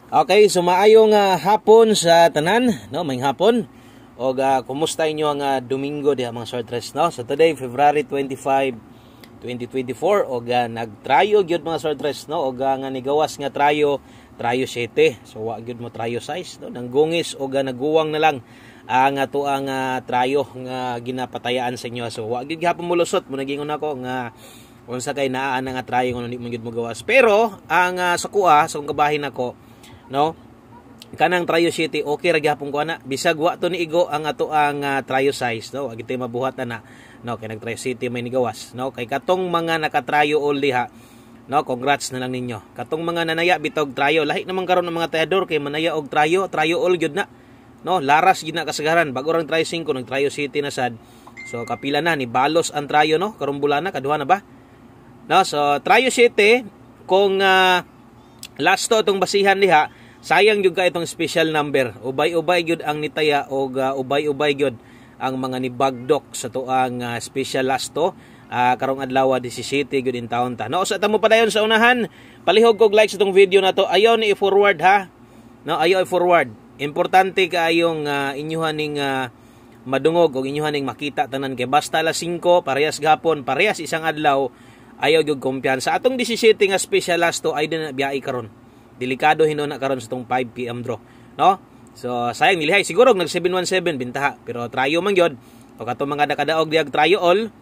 Okay, so maayong hapon sa tanan, no? May hapon. O kumusta inyo ang Domingo diha mga sortress, no? So today February 25, 2024 o nagtrayo gyud mga sortress, no? O nga nigawas nga trayo 7. So wa gyud mo trayo size, no? Nanggungis o naguwang na lang ang ato ang trayo nga ginapatayaan sa inyo. So wa gyud gihapon mo lusot mo nagingon ako nga unsa kay naa nga trayo nga hindi mo gyud mo gawas. Pero ang sa kuha sa kung kabahin ako, no, kanang trayo city okay ra gyapon ko ana bisag wa to ni igo ang ato ang trayo size, no, agi tay mabuhat na, no, kay nag trayo city may nigawas, no, kay katong mga nakatrayo all diha, no, congrats na lang ninyo katong mga nanaya bitog trayo lahi naman karon ng mga tayador kay manaya og trayo all gyud na, no, laras gyud na kasagaran bago rang trayo 5 nag trayo city na sad. So kapila na ni balos ang trayo, no, karon bulan na kaduha na ba, no. So trayo city kung last to itong basihan diha, sayang jud ka itong special number. Ubay-ubay jud ang nitaya o ubay-ubay jud ang mga nibagdok sa tuang special last to. Karong adlaw 17 jud in taon ta. No, sa tamo padayon sa unahan, palihog kog like sa itong video na to. Ayaw ni i-forward ha. No, ayaw i-forward. Importante kaayong inyuhan ning madungog o inyuhan ning makita tanan kay basta alas 5 parehas gapon, parehas isang adlaw. Ayaw jud kumpiyansa. Atong 17 nga special last to ay din na biyai karon. Delikado hinuna karon sa tong 5 PM draw, no? So sayang nilihay siguro nag 717 bintaha pero trayo man gyud. O kato mga nakadaog diag trayo all.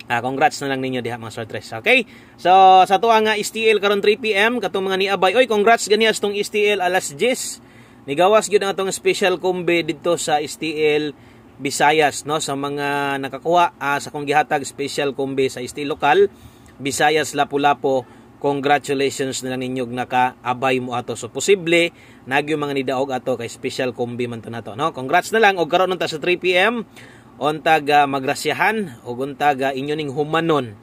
Congrats na lang ninyo diha mga sortress. Okay? So sa tuwa nga STL karon 3 PM katong mga niabay. Oy, congrats ganias tong STL alas 10. Nigawas gyud ang atong special kombe dito sa STL Visayas, no, sa mga nakakuha sa kong gihatag special kombe sa STL lokal Visayas Lapu-Lapu. Congratulations na lang ninyo nakaabay mo ato. So posible nagyo mga nidaog ato kay special kombi man to nato, no. Congrats na lang og karon unta sa 3 PM untag magrasyahan og untag inyo ning humanon.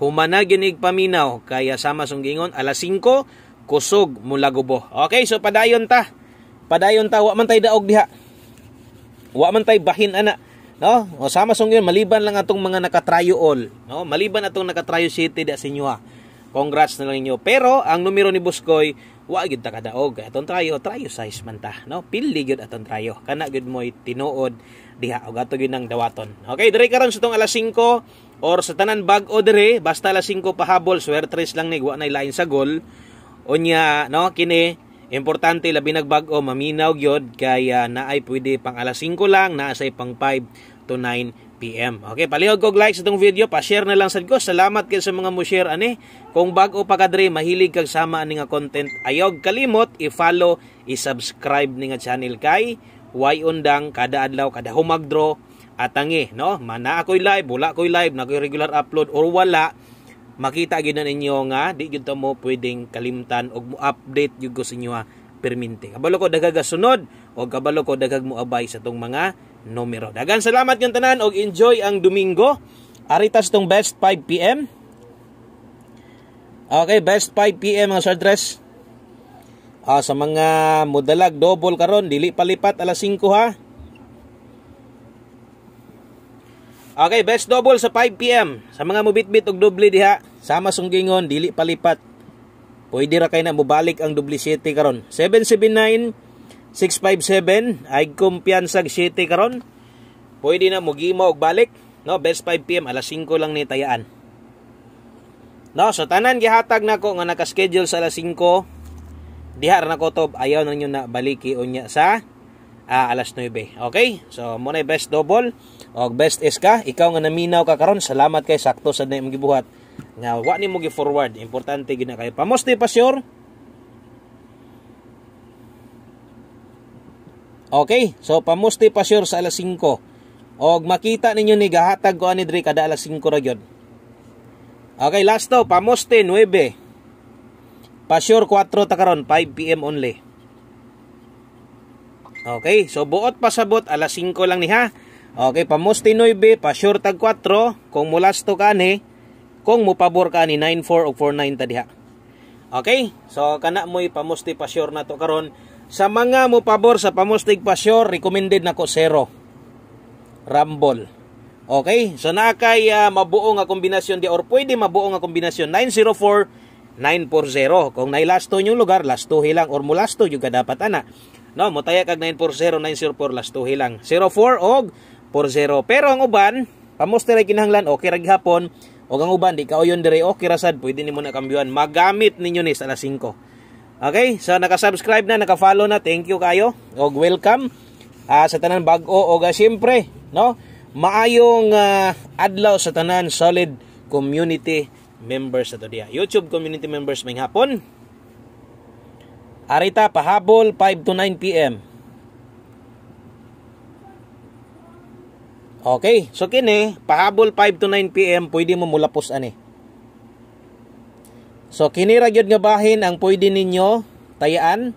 Humana ginig paminaw kaya sama sunggingon alas 5 kusog mula gubo. Okay, so padayon ta wa man tay daog diha. Wa man tay bahin ana, no. O sama sunggingon maliban lang atong mga nakatrayo all, no. Maliban atong nakatrayo city da sa inyo ha. Congrats na lang ninyo. Pero ang numero ni Buskoy, wa gyud ta kadaog. Atong trayo size man ta, no? Pili gyud atong trayo. Kana gyud moy tinuod diha og ato gyud nang dawaton. Okay, dire karon sa tong alas 5 or sa tanan bag-o dire, basta alas 5 pahabol, swertres lang ni wa nay lain sa gol. Unya, no, kini importante labi nagbag-o maminaw gyud kay naay pwede pang alas 5 lang, naa say pang 5 to 9 PM. Okay, palihog kog like sa itong video, pa-share na lang sad ko. Salamat kay sa mga mo share ani. Kung bago pa ka diri mahilig kag sama ani nga content, ayaw kalimot i-follow, i-subscribe ni nga channel kay way undang kada adlaw, kada humagdraw atangi, no? Mana ako'y live, wala ko'y live, na ko'y regular upload or wala, makita gyud na ninyo nga di gyud mo pwedeng kalimtan og mo update gyud ko sa inyo perminti. Kabalo ko dagag sunod o kabalo ko dagag mo abay sa tong mga numero. Dagan salamat yung tanan og enjoy ang Domingo. Aritas tong best 5 PM. Okay, best 5 PM mga sortress. Sa mga modalag double karon dili palipat alas 5 ha. Okay, best double sa 5 PM. Sa mga mubitbit og doble diha, sama sunggingon dili palipat. Pwede ra kay na mobalik ang double city karon. 779 657 ay kumpiyansag city karon. Pwede na mugimo og balik, no. Best 5 PM alas 5 lang ni tayaan. No, so tanan gihatag nako nga naka-schedule sa alas 5. Diha ra nako tob ayaw na ninyo na baliki unya sa alas 9. Okay? So mo na best double og best SK. Ikaw nga naminaw ka karon, salamat kay sakto sa na imong gibuhat. Nga wa nimo gi-forward. Importante gid na kay pamoste pa sure. Okay, so pamusti pa sure sa alas 5. Og makita ninyo ni gahatag ko ani diri kada alas 5 ra gyud. Okay, last to pamusti 9. Pa sure 4 ta karon 5 PM only. Okay, so buot pasabot alas 5 lang ni ha. Okay, pamusti 9, pa sure tag 4 kung mulas to kani, kung mupabor ka ni 94 o 49 ta diha. Okay, so kana mo'y pamusti pa sure na to karon. Sa mga mo pabor sa pamustig pasyor, recommended nako 0. Rumble. Okay? So na kay mabuo nga kombinasyon di or pwede mabuo nga kombinasyon 904 940. Kung nailasto yung lugar, lastuhi lang or mulasto yung dapat ana. No, motaya kag 940 904 lastuhi lang. 04 og 40. Pero ang uban, pamusta ra kinahanglan okay ra gihapon, og ang uban di kauyon dire okay ra sad, pwede nimo na kambyuhan. Magamit ninyo ni sa alas 5. Okay? So naka-subscribe na, naka-follow na, thank you kayo. Og welcome sa tanan bag-o og syempre, no? Maayong adlaw sa tanan solid community members sa diya. YouTube community members may hapon. Arita pahabol 5 to 9 PM. Okay, so kini pahabol 5 to 9 PM pwede mo mulapos ani. So kini ra gyud nga bahin ang pwede ninyo tayaan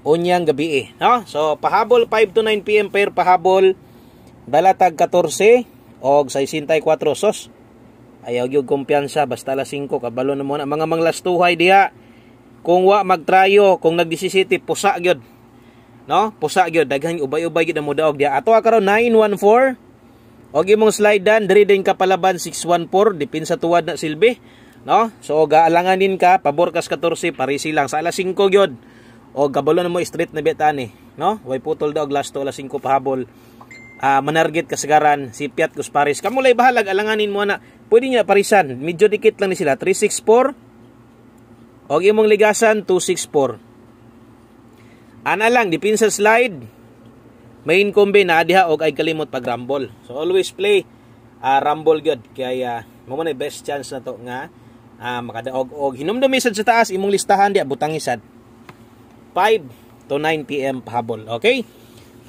unyang gabi, no? So pahabol 5 to 9 PM per pahabol dalatag 14 og 64 sos. Ayaw yung kumpiyansa, basta alas 5, kabalo na muna. Mga manglastuhay diha, kung wa magtrayo, kung nag-17, pusa gyud. No? Pusa gyud, daghang ubay-ubay gyud ang mudaog diha. Ato karon 914, og imong slide dan, diri din kapalaban 614, dipin sa tuwad na silbi. No? So, gaalanganin ka, pabor kas 14, parisi lang. Sa alas 5 gyud, o kabalo na mo straight na betani. No? Way putol daw, last to alas 5 pahabol. Manarget kasagaran, si Piat Kusparis. Kamulay bahalag, alanganin mo na. Pwede niya parisan. Medyo dikit lang ni sila. 364. O imong ligasan, 264. Ana lang, dipin sa slide. Main combi na adiha og ay kalimot pag rumble. So always play rumble good. Kaya mo na best chance na to nga makadaog og hinumdumi sad sa taas imong listahan diha butang isad. 5 to 9 PM pahabol. Okay?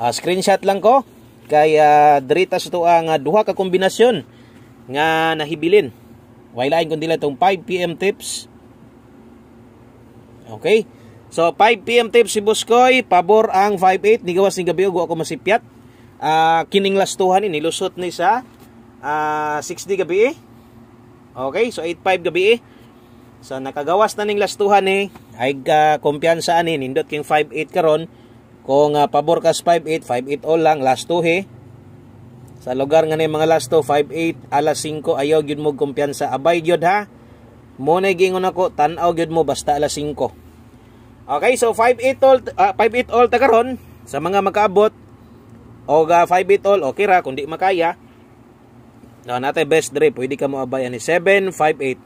Screenshot lang ko. Kaya drita sa ito ang duha ka kombinasyon nga nahibilin. Wailain kundi lang itong 5 PM tips. Okay. So 5 PM tips si Buskoy. Pabor ang 5-8. Nigawas ni gabi ako masipyat. Kining lastuhan ni nilusot ni sa 60 gabi. Okay. So 8-5 gabi. So nakagawas na ning lastuhan ni. Ay kumpiyansa ani. Nindot king 5-8 karon. Kung pabor kas 5-8, 5-8 all lang, last 2 he. Sa lugar nga ni mga last 2, 5-8, alas 5, ayaw gyud mo kumpiyansa. Abay gyud ha. Muna gingon ako, tanaw gyud mo basta alas 5. Okay, so 5-8 all ta karon sa mga makaabot. O 5-8 all, okay ra, kung di makaya. No, natay best dre, pwede ka mo abay ani 7-5-8.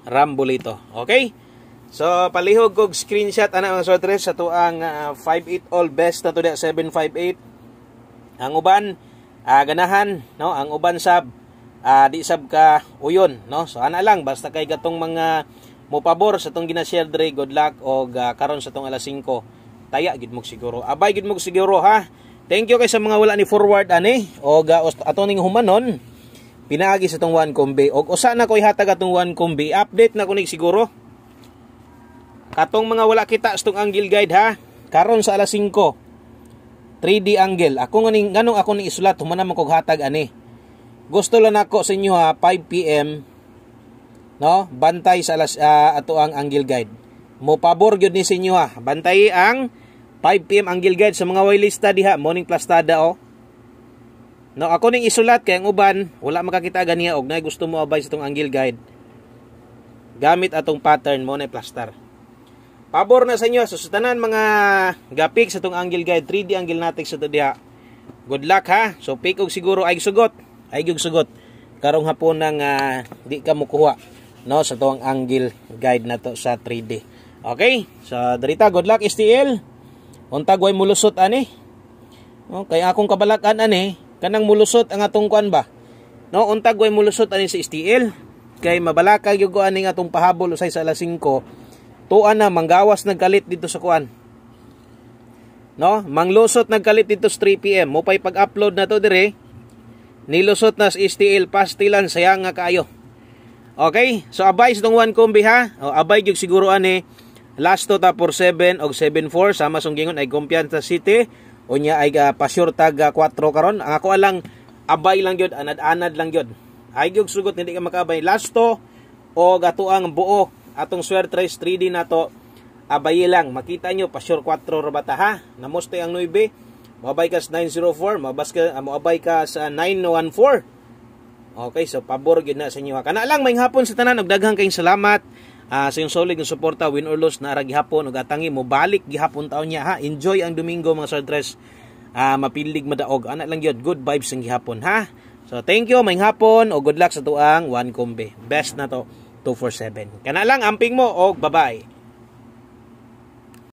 Rumble ito. Okay? So palihog kog screenshot ana mga sortres sa tuang 5-8 all best na to da 7-5-8. Ang uban ganahan no, ang uban sab di sab ka uyon no. So ana lang basta kay gatong mga mo pabor sa tong gina-share dre, good luck og karon sa tong alas 5 taya gid mo siguro. Abay gid mo siguro ha. Thank you kay sa mga wala ni forward ani og ato ning humanon pinaagi sa tong one combi og usa na ko ihatag atong one combi update na kunig siguro. Katong mga wala kita sa tong angle guide ha. Karon sa alas 5. 3D angle. Ako nganong ako ni isulat human man kog hatag ani. Gusto lang nako sa inyo ha 5 PM no, bantay sa alas ato ang angle guide. Mo pabor gyud ni sa inyo ha. Bantay ang 5 PM angle guide sa mga way lista diha, morning plastada o. No, ako ning isulat kay ang uban wala makakita ganiya og nay gusto mo abay sa tong angle guide. Gamit atong pattern mo na plastar. Pabor na sa inyo. So, sa tanan mga gapik sa itong angle guide, 3D angle natin sa ito diha. Good luck ha. So, pick og siguro ay sugot. Ay sugot. Karong hapon nang di ka mukuha no, sa itong angle guide na to sa 3D. Okay? So, darita, good luck STL. Untag way mulusot ani. No, kaya akong kabalakan ani, kanang mulusot ang atong kuan ba? No, untag way mulusot ani sa STL. Kay mabalaka gyud ko ani atong pahabol usay sa alas 5. Tuan na manggawas nagkalit dito sa kuan. No, manglusot nagkalit dito sa 3 PM. Mo pay pag-upload na to dire. Nilusot na sa STL pastilan sayang nga kaayo. Okay? So abay sa tong one combi ha. O abay gyud siguro ani last to ta 47 og 74 sama song gingon ay Kumpiyansa City. Unya ay pa-sure tag 4 karon. Ang ako alang abay lang gyud, anad-anad lang gyud. Ay gyud sugot hindi ka makabay last to o gato ang buo atong Swertres 3D na to abay lang. Makita nyo, pa-sure 4 rabata ha. Namuste ang 9. Moabay ka sa 904. Moabay ka sa 914. Okay, so pabor gyud na sa inyo. Kana lang may hapon sa tanan ug daghang kayong salamat sa inyong solid nga suporta, win or lose na ra gihapon ug atangi mo balik gihapon taon niya ha. Enjoy ang Domingo mga Sir Tres. Mapilig madaog ana lang gyud, good vibes ang gihapon ha. So thank you may hapon o good luck sa tuang One Combe. Best na to 247. Kana lang amping mo og bye-bye.